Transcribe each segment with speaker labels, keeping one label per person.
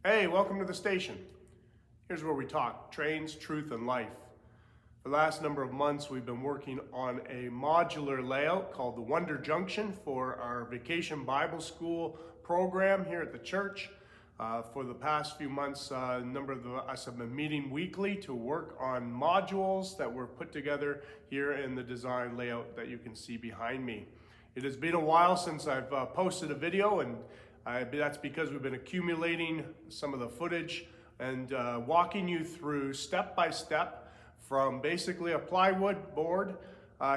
Speaker 1: Hey, welcome to the station. Here's where we talk trains, truth, and life. For the last number of months, we've been working on a modular layout called the Wonder Junction for our Vacation Bible School program here at the church. For the past few months, a number of us have been meeting weekly to work on modules that were put together here in the design layout that you can see behind me. It has been a while since I've posted a video, and that's because we've been accumulating some of the footage and walking you through step by step from basically a plywood board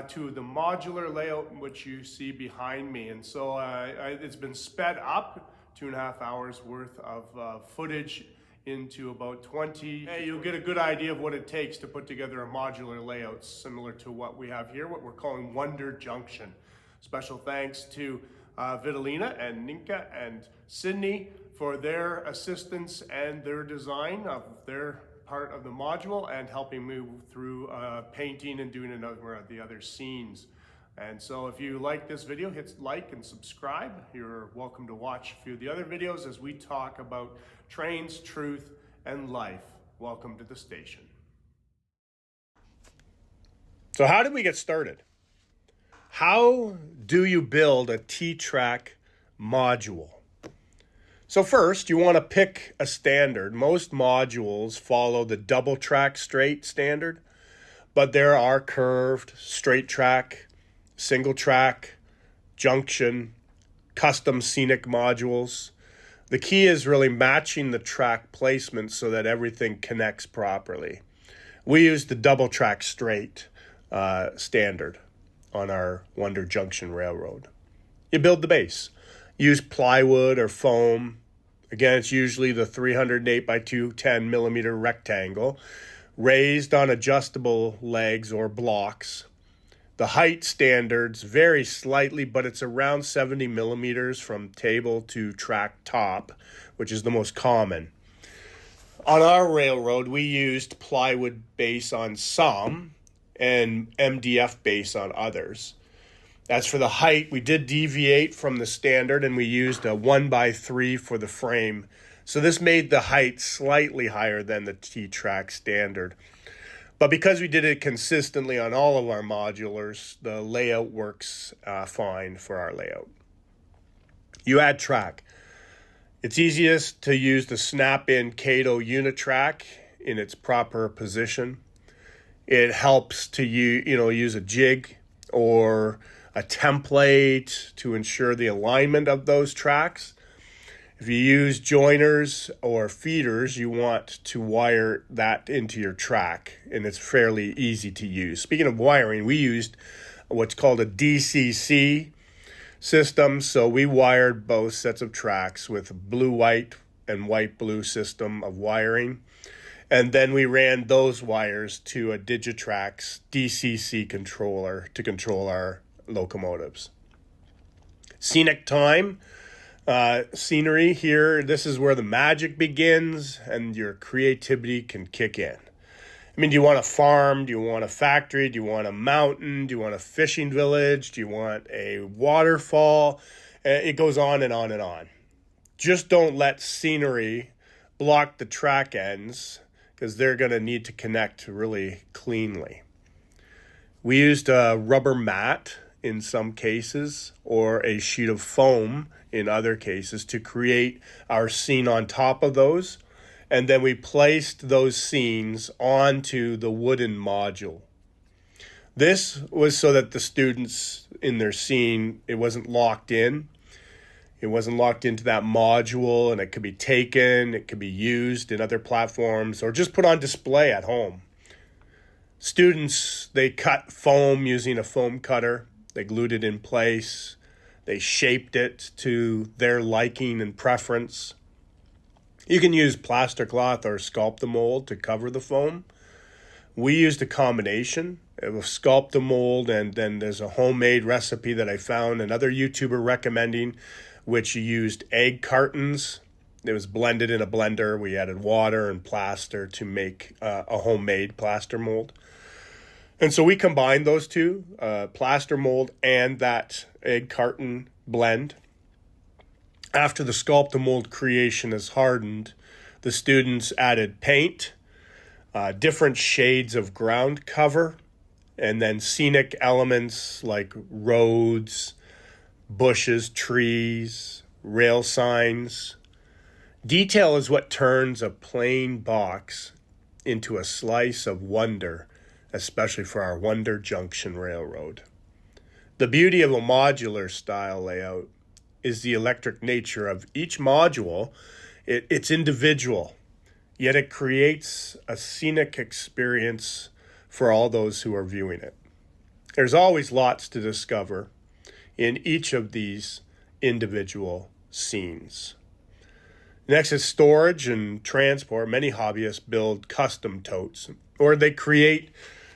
Speaker 1: to the modular layout which you see behind me. And so it's been sped up 2.5 hours worth of footage into about 20. Hey, you'll get a good idea of what it takes to put together a modular layout similar to what we have here, what we're calling Wonder Junction. Special thanks to Vitalina and Ninka and Sydney for their assistance and their design of their part of the module and helping move through painting and doing another of the other scenes. And so if you like this video, hit like and subscribe. You're welcome to watch a few of the other videos as we talk about trains, truth, and life. Welcome to the station. So how did we get started? How do you build a T-track module? So first, you want to pick a standard. Most modules follow the double track straight standard, but there are curved, straight track, single track, junction, custom scenic modules. The key is really matching the track placement so that everything connects properly. We use the double track straight standard on our Wonder Junction Railroad. You build the base. Use plywood or foam. Again, it's usually the 308 by 210 millimeter rectangle, raised on adjustable legs or blocks. The height standards vary slightly, but it's around 70 millimeters from table to track top, which is the most common. On our railroad, we used plywood base on some and MDF base on others. As for the height, we did deviate from the standard and we used a 1x3 for the frame. So this made the height slightly higher than the T-track standard. But because we did it consistently on all of our modulars, the layout works fine for our layout. You add track. It's easiest to use the snap-in Cato Unitrack in its proper position. It helps to use a jig or a template to ensure the alignment of those tracks. If you use joiners or feeders, you want to wire that into your track, and it's fairly easy to use. Speaking of wiring, we used what's called a DCC system, so we wired both sets of tracks with blue-white and white-blue system of wiring. And then we ran those wires to a Digitrax DCC controller to control our locomotives. Scenic time, scenery here, this is where the magic begins and your creativity can kick in. I mean, do you want a farm? Do you want a factory? Do you want a mountain? Do you want a fishing village? Do you want a waterfall? It goes on and on and on. Just don't let scenery block the track ends, because they're going to need to connect really cleanly. We used a rubber mat in some cases or a sheet of foam in other cases to create our scene on top of those. And then we placed those scenes onto the wooden module. This was so that the students in their scene, it wasn't locked in. It wasn't locked into that module, and it could be taken, it could be used in other platforms, or just put on display at home. Students, they cut foam using a foam cutter. They glued it in place. They shaped it to their liking and preference. You can use plaster cloth or Sculpt-A-Mold to cover the foam. We used a combination of Sculpt-A-Mold, and then there's a homemade recipe that I found another YouTuber recommending, which used egg cartons. It was blended in a blender. We added water and plaster to make a homemade plaster mold. And so we combined those two, plaster mold and that egg carton blend. After the sculpt-to-mold creation is hardened, the students added paint, different shades of ground cover, and then scenic elements like roads, bushes, trees, rail signs. Detail is what turns a plain box into a slice of wonder, especially for our Wonder Junction Railroad. The beauty of a modular style layout is the electric nature of each module. It's individual, yet it creates a scenic experience for all those who are viewing it. There's always lots to discover in each of these individual scenes. Next is storage and transport. Many hobbyists build custom totes, or they create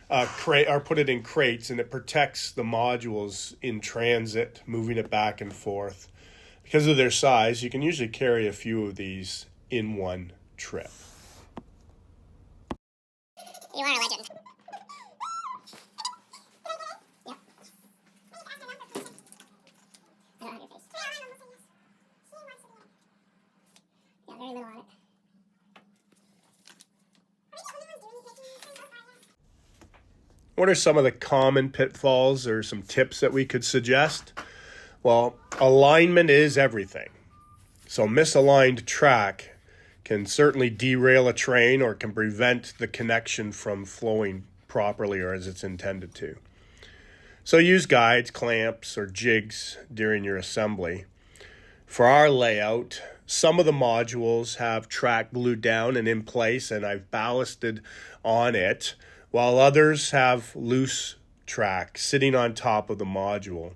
Speaker 1: crate or put it in crates, and it protects the modules in transit, moving it back and forth. Because of their size, you can usually carry a few of these in one trip.
Speaker 2: You are a legend. Yep. I don't have your face. Yeah, very little on it.
Speaker 1: What are some of the common pitfalls or some tips that we could suggest? Well, alignment is everything. So misaligned track can certainly derail a train or can prevent the connection from flowing properly or as it's intended to. So use guides, clamps, or jigs during your assembly. For our layout, some of the modules have track glued down and in place, and I've ballasted on it, while others have loose track sitting on top of the module.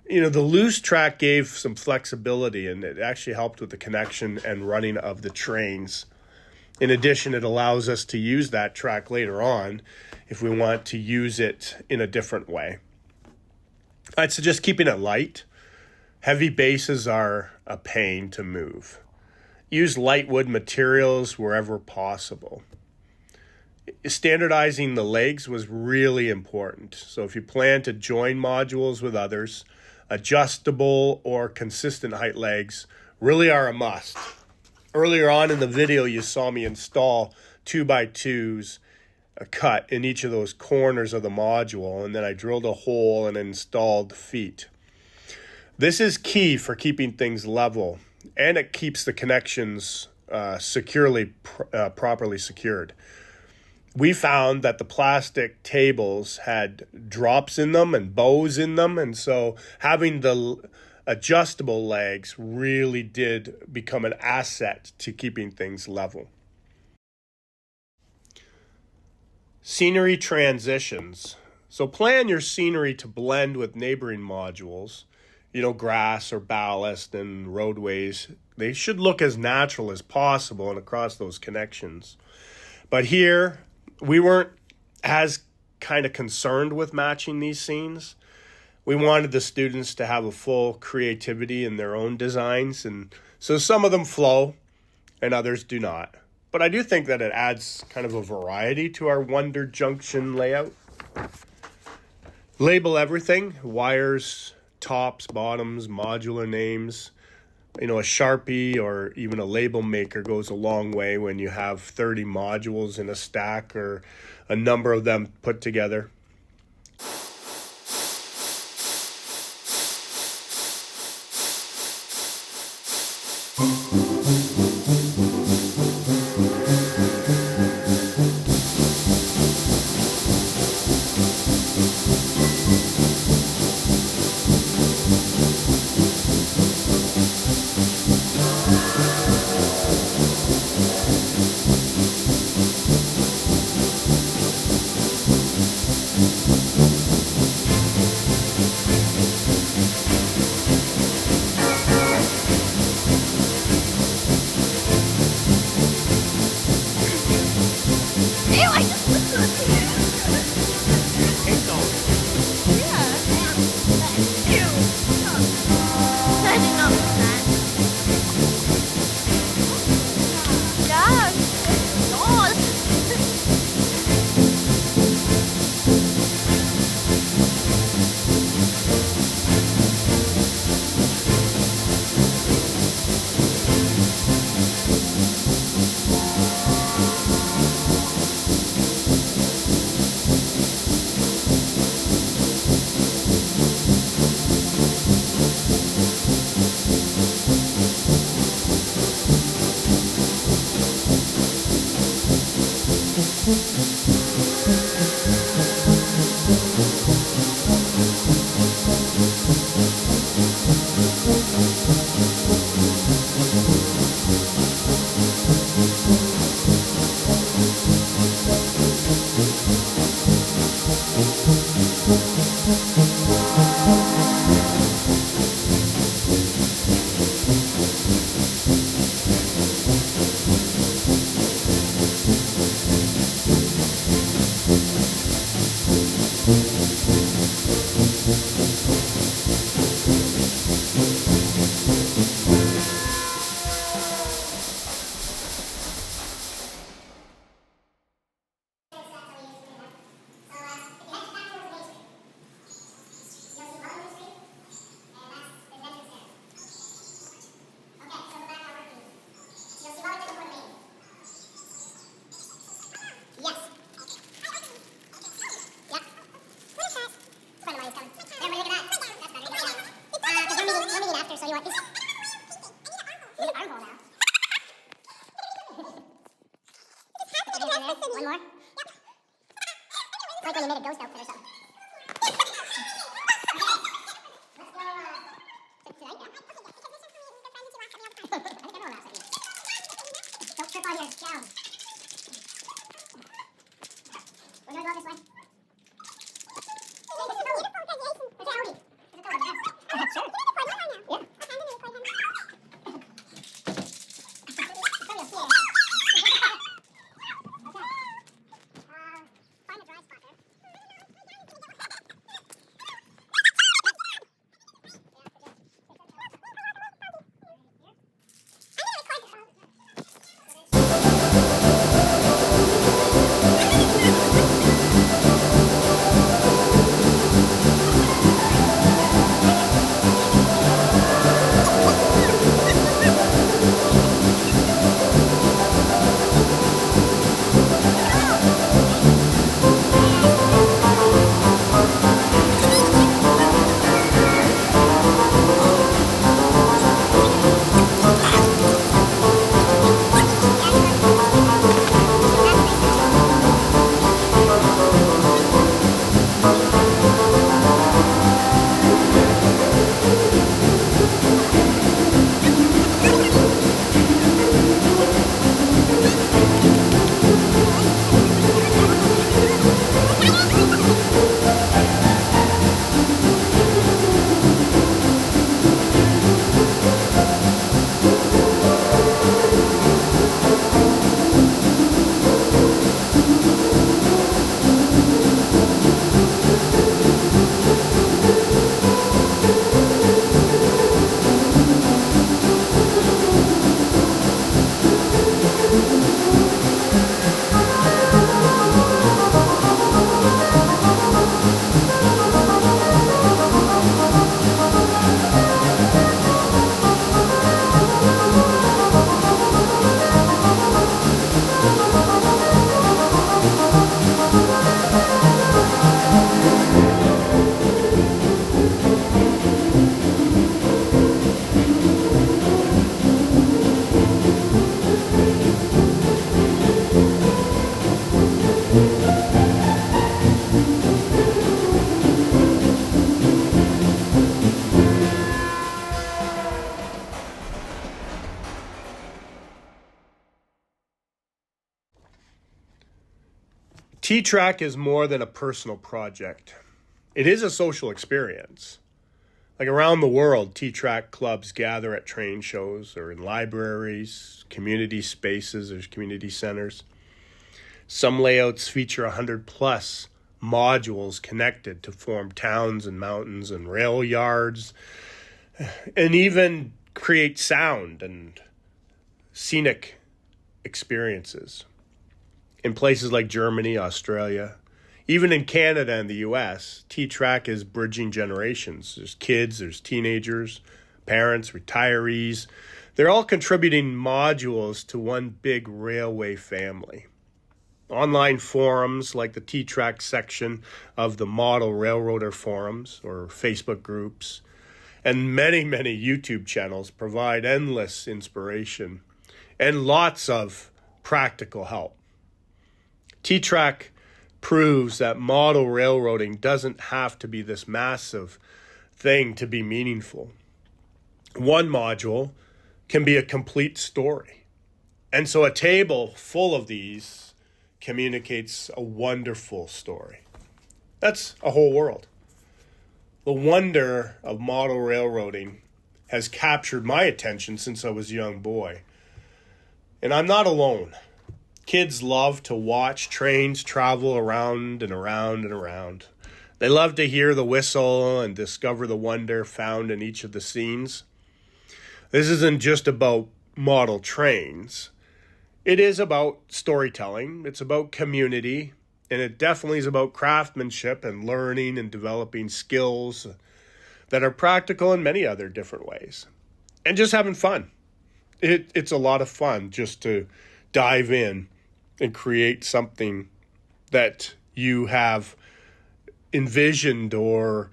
Speaker 1: The loose track gave some flexibility, and it actually helped with the connection and running of the trains. In addition, it allows us to use that track later on if we want to use it in a different way. I'd suggest keeping it light. Heavy bases are a pain to move. Use light wood materials wherever possible. Standardizing the legs was really important. So if you plan to join modules with others, adjustable or consistent height legs really are a must. Earlier on in the video, you saw me install 2x2s cut in each of those corners of the module, and then I drilled a hole and installed feet. This is key for keeping things level, and it keeps the connections properly secured. We found that the plastic tables had drops in them and bows in them, and so having the adjustable legs really did become an asset to keeping things level. Scenery transitions. So plan your scenery to blend with neighboring modules. Grass or ballast and roadways. They should look as natural as possible and across those connections. But here, we weren't as kind of concerned with matching these scenes. We wanted the students to have a full creativity in their own designs, and so some of them flow and others do not. But I do think that it adds kind of a variety to our Wonder Junction layout. Label everything: wires, tops, bottoms, modular names. A Sharpie or even a label maker goes a long way when you have 30 modules in a stack or a number of them put together.
Speaker 2: One more? Yep. It's like when you made a ghost outfit or something. Let's go, tonight, yeah. I think everyone laughs at me. Don't trip on your gown. We're gonna go this way.
Speaker 1: T-Track is more than a personal project. It is a social experience. Like around the world, T-Track clubs gather at train shows or in libraries, community spaces, or community centers. Some layouts feature 100 plus modules connected to form towns and mountains and rail yards, and even create sound and scenic experiences. In places like Germany, Australia, even in Canada and the US, T-Track is bridging generations. There's kids, there's teenagers, parents, retirees. They're all contributing modules to one big railway family. Online forums like the T-Track section of the Model Railroader forums or Facebook groups, and many, many YouTube channels provide endless inspiration and lots of practical help. T-Track proves that model railroading doesn't have to be this massive thing to be meaningful. one module can be a complete story. And so a table full of these communicates a wonderful story. That's a whole world. The wonder of model railroading has captured my attention since I was a young boy. And I'm not alone. Kids love to watch trains travel around and around and around. They love to hear the whistle and discover the wonder found in each of the scenes. This isn't just about model trains. It is about storytelling. It's about community. And it definitely is about craftsmanship and learning and developing skills that are practical in many other different ways. And just having fun. It's a lot of fun just to dive in and create something that you have envisioned or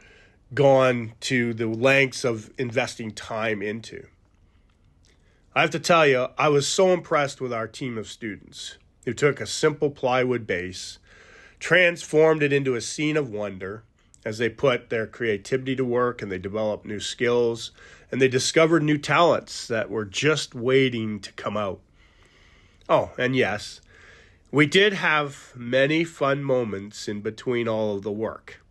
Speaker 1: gone to the lengths of investing time into. I have to tell you, I was so impressed with our team of students who took a simple plywood base, transformed it into a scene of wonder as they put their creativity to work and they developed new skills and they discovered new talents that were just waiting to come out. Oh, and yes, we did have many fun moments in between all of the work.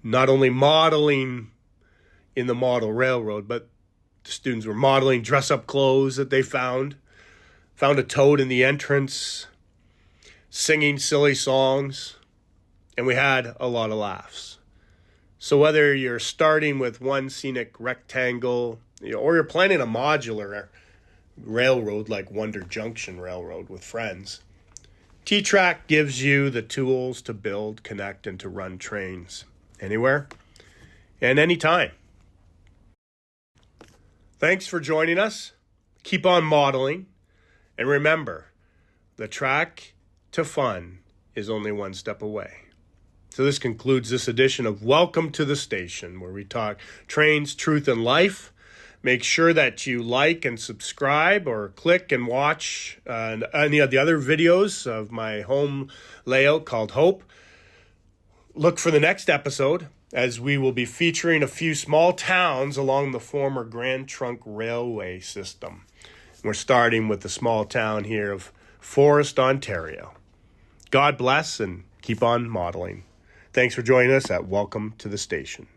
Speaker 1: Not only modeling in the model railroad, but the students were modeling dress-up clothes that they found a toad in the entrance, singing silly songs, and we had a lot of laughs. So whether you're starting with one scenic rectangle, or you're planning a modular railroad like Wonder Junction Railroad with friends, T-Track gives you the tools to build, connect, and to run trains anywhere and anytime. Thanks for joining us. Keep on modeling. And remember, the track to fun is only one step away. So this concludes this edition of Welcome to the Station, where we talk trains, truth, and life. Make sure that you like and subscribe or click and watch any of the other videos of my home layout called Hope. Look for the next episode, as we will be featuring a few small towns along the former Grand Trunk Railway system. We're starting with the small town here of Forest, Ontario. God bless and keep on modeling. Thanks for joining us at Welcome to the Station.